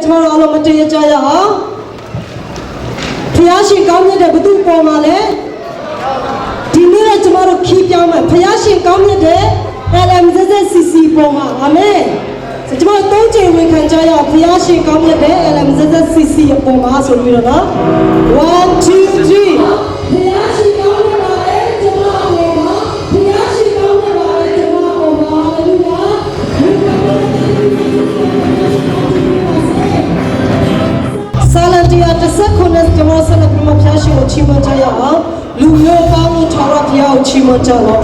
ကျွန်တော်တို့အားလုံးမတည့်ရကြရအောင်ဖျားရှင်ကောင်းမြတ်တဲ့ဘုသူ့ပေါ်မှာလဲဒီနေ့ကျွန်တော်တို့ခီးပြောင်းမယ်ဖျားရှင်ကောင်းမြတ်တဲ့ LMZZCC ပေါ်မှာအာမင်ကျွန်တော်သုံးချိန်ဝင်ခံကြရအောင်ဖျားရှင်ကောင်းမြတ်တဲ့ LMZZCC ပေါ်မှာဆိုပြီးတော့နော်1 2 3ဖျားရှင်ကောင်းမြတ်ပါလေကျွန်တော်ပေါ်မှာဖျားရှင်ကောင်းမြတ်ပါလေကျွန်တော်ပေါ်မှာဟာလေလုယာဆာလန်တီယာတစ်ဆက်ခုနဲ့ကျွန်တော်ဆက်လက်ပြီးမှဖျားရှင်ကိုချီးမွမ်းကြရအောင်လူမျိုးပေါင်းထောင်ရဖျားကိုချီးမွမ်းကြတော့